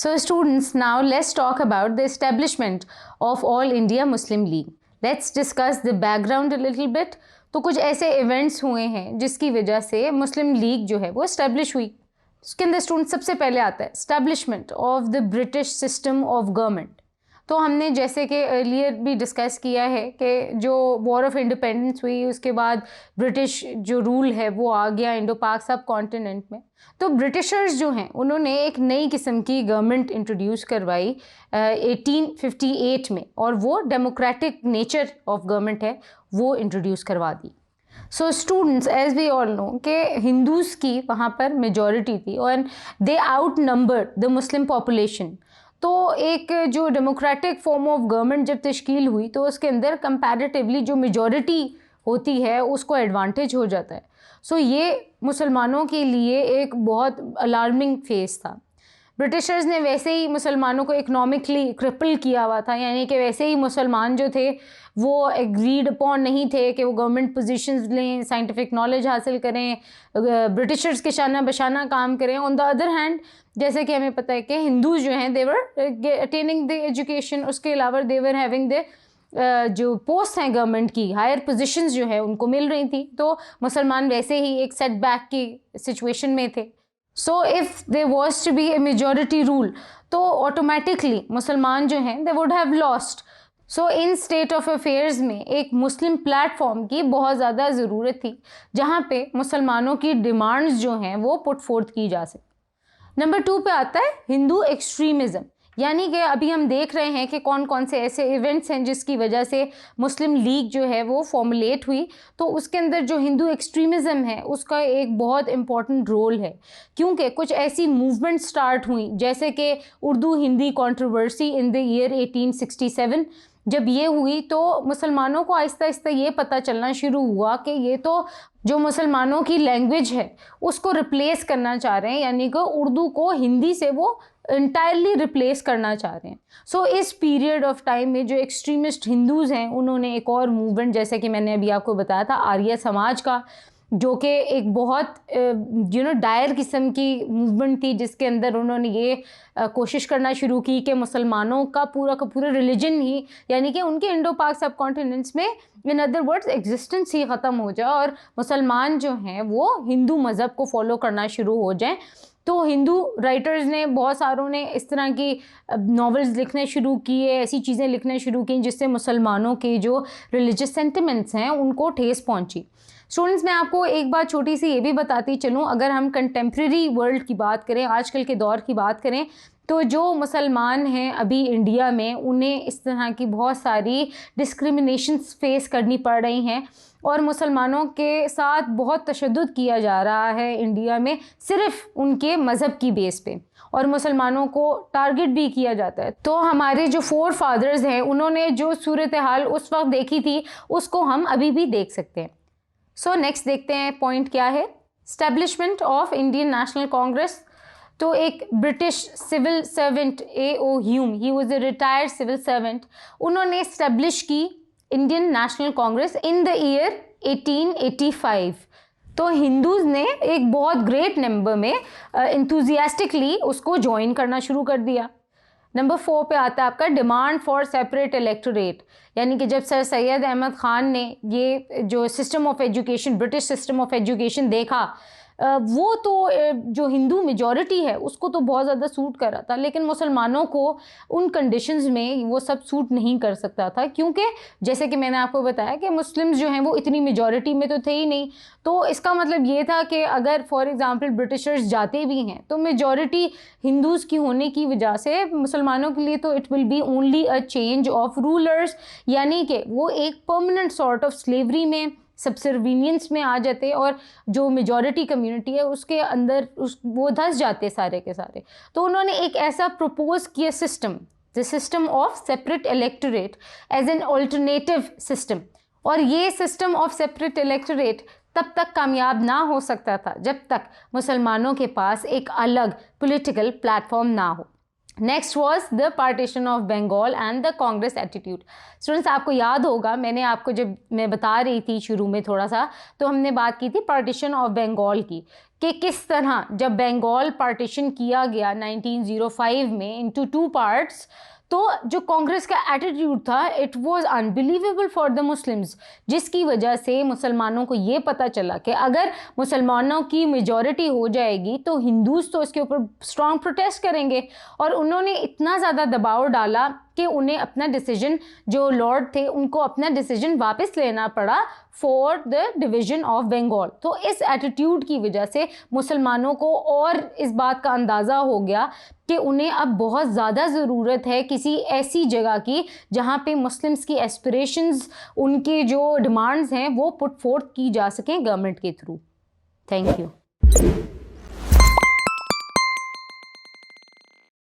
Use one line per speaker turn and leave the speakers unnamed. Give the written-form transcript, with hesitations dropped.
So students, now let's talk about the establishment of All India Muslim League. Let's discuss the background a little bit. तो कुछ ऐसे events हुए हैं जिसकी वजह से मुस्लिम लीग जो है वो इस्टेब्लिश हुई. उसके अंदर स्टूडेंट सबसे पहले आता है establishment of the British system of government. तो हमने जैसे कि अर्लियर भी डिस्कस किया है कि जो वॉर ऑफ इंडिपेंडेंस हुई उसके बाद ब्रिटिश जो रूल है वो आ गया इंडो पाक सब कॉन्टिनेंट में. तो ब्रिटिशर्स जो हैं उन्होंने एक नई किस्म की गवर्नमेंट इंट्रोड्यूस करवाई 1858 में, और वो डेमोक्रेटिक नेचर ऑफ गवर्नमेंट है वो इंट्रोड्यूस करवा दी. So students, as we all know कि हिंदूज़ की वहाँ पर मेजॉरिटी थी और they outnumber the Muslim population. तो एक जो डेमोक्रेटिक फॉर्म ऑफ गवर्नमेंट जब तश्कील हुई तो उसके अंदर कंपैरेटिवली जो मेजॉरिटी होती है उसको एडवांटेज हो जाता है. सो ये मुसलमानों के लिए एक बहुत अलार्मिंग फेस था. ब्रिटिशर्स ने वैसे ही मुसलमानों को इकोनॉमिकली क्रिपल किया हुआ था, यानी कि वैसे ही मुसलमान जो थे वो एग्रीड अपॉन नहीं थे कि वो गवर्नमेंट पोजीशंस लें, साइंटिफिक नॉलेज हासिल करें, ब्रिटिशर्स के शाना बशाना काम करें. ऑन द अदर हैंड, जैसे कि हमें पता है कि हिंदूज जो हैं देवर अटेनिंग द एजुकेशन, उसके अलावा देवर हैविंग द जो पोस्ट हैं गवर्नमेंट की, हायर पोजीशंस जो है उनको मिल रही थी. तो मुसलमान वैसे ही एक सेटबैक की सिचुएशन में थे. So if there was to be a majority rule तो ऑटोमेटिकली मुसलमान जो हैं they would have lost. So in state of affairs में एक मुस्लिम प्लेटफॉर्म की बहुत ज़्यादा ज़रूरत थी जहाँ पे मुसलमानों की डिमांड्स जो हैं वो पुट फोर्थ की जा सके. नंबर 2 पे आता है हिंदू एक्सट्रीमिज़म, यानी कि अभी हम देख रहे हैं कि कौन कौन से ऐसे इवेंट्स हैं जिसकी वजह से मुस्लिम लीग जो है वो फॉर्मुलेट हुई. तो उसके अंदर जो हिंदू एक्सट्रीमिज़म है उसका एक बहुत इम्पॉर्टेंट रोल है, क्योंकि कुछ ऐसी मूवमेंट स्टार्ट हुई जैसे कि Urdu Hindi controversy in the year 1867. जब ये हुई तो मुसलमानों को आहिस्ता आहिस्ता ये पता चलना शुरू हुआ कि ये तो जो मुसलमानों की लैंग्वेज है उसको रिप्लेस करना चाह रहे हैं, यानी कि उर्दू को हिंदी से वो इंटायरली रिप्लेस करना चाह रहे हैं. सो इस पीरियड ऑफ टाइम में जो एक्सट्रीमिस्ट हिंदूज़ हैं उन्होंने एक और मूवमेंट, जैसे कि मैंने अभी आपको बताया था आर्य समाज का, जो कि एक बहुत डायर किस्म की मूवमेंट थी, जिसके अंदर उन्होंने ये कोशिश करना शुरू की कि मुसलमानों का पूरा रिलीजन ही, यानी कि उनके इंडो पाक सब कॉन्टिनेंट्स में इन अदर वर्ड्स एग्जिस्टेंस ही ख़त्म हो जाए और मुसलमान जो हैं वो हिंदू मज़हब को फॉलो करना शुरू हो जाएं. तो हिंदू राइटर्स ने बहुत सारों ने इस तरह की नॉवेल्स लिखने शुरू किए, ऐसी चीज़ें लिखने शुरू की जिससे मुसलमानों के जो रिलीजियस सेंटिमेंट्स हैं उनको ठेस पहुंची. स्टूडेंट्स, मैं आपको एक बात छोटी सी ये भी बताती चलूँ, अगर हम कंटेम्प्रेरी वर्ल्ड की बात करें, आजकल के दौर की बात करें, तो जो मुसलमान हैं अभी इंडिया में उन्हें इस तरह की बहुत सारी डिस्क्रिमिनेशंस फेस करनी पड़ रही हैं और मुसलमानों के साथ बहुत तशद्दुद किया जा रहा है इंडिया में सिर्फ़ उनके मज़हब की बेस पे, और मुसलमानों को टारगेट भी किया जाता है. तो हमारे जो फोर फादर्स हैं उन्होंने जो सूरत हाल उस वक्त देखी थी उसको हम अभी भी देख सकते हैं. सो नेक्स्ट देखते हैं पॉइंट क्या है. Establishment of Indian National Congress. तो एक British civil servant A.O. Hume, he was a retired civil servant, उन्होंने इस्टेब्लिश की Indian National Congress in the year 1885. तो हिंदूज़ ने एक बहुत ग्रेट नंबर में इंथुजियास्टिकली उसको ज्वाइन करना शुरू कर दिया. नंबर 4 पे आता है आपका डिमांड फॉर सेपरेट इलेक्टोरेट, यानी कि जब सर सैयद अहमद ख़ान ने ये जो system of education, British system of education देखा, वो तो जो हिंदू मेजॉरिटी है उसको तो बहुत ज़्यादा सूट कर रहा था, लेकिन मुसलमानों को उन कंडीशंस में वो सब सूट नहीं कर सकता था, क्योंकि जैसे कि मैंने आपको बताया कि मुस्लिम्स जो हैं वो इतनी मेजॉरिटी में तो थे ही नहीं. तो इसका मतलब ये था कि अगर फॉर एग्ज़ाम्पल ब्रिटिशर्स जाते भी हैं तो मेजॉरिटी हिंदूज़ की होने की वजह से मुसलमानों के लिए तो it will be only a change of rulers, यानी कि वो एक परमानेंट सॉर्ट ऑफ स्लेवरी में, सबसर्वीनियंस में आ जाते और जो मेजॉरिटी कम्युनिटी है उसके अंदर वो धंस जाते सारे के सारे. तो उन्होंने एक ऐसा प्रपोज किया system, the system of separate electorate as an alternative system. और ये सिस्टम ऑफ सेपरेट इलेक्टोरेट तब तक कामयाब ना हो सकता था जब तक मुसलमानों के पास एक अलग पॉलिटिकल प्लेटफॉर्म ना हो. Next was the partition of Bengal and the Congress attitude. Students, आपको याद होगा मैंने आपको जब मैं बता रही थी शुरू में थोड़ा सा, तो हमने बात की थी पार्टीशन ऑफ बंगाल की कि किस तरह जब बंगाल पार्टीशन किया गया 1905 में इनटू 2 पार्ट्स, तो जो कांग्रेस का एटीट्यूड था it was unbelievable for the Muslims, जिसकी वजह से मुसलमानों को ये पता चला कि अगर मुसलमानों की मेजॉरिटी हो जाएगी तो हिंदूज तो इसके ऊपर स्ट्रॉन्ग प्रोटेस्ट करेंगे। और उन्होंने इतना ज़्यादा दबाव डाला कि उन्हें अपना डिसीजन, जो लॉर्ड थे उनको अपना डिसीजन वापस लेना पड़ा for the division of Bengal. तो इस एटीट्यूड की वजह से मुसलमानों को और इस बात का अंदाज़ा हो गया कि उन्हें अब बहुत ज़्यादा ज़रूरत है किसी ऐसी जगह की जहाँ पे मुस्लिम्स की एस्पिरेशंस, उनके जो डिमांड्स हैं वो पुट फोर्थ की जा सकें गवर्नमेंट के थ्रू। Thank you.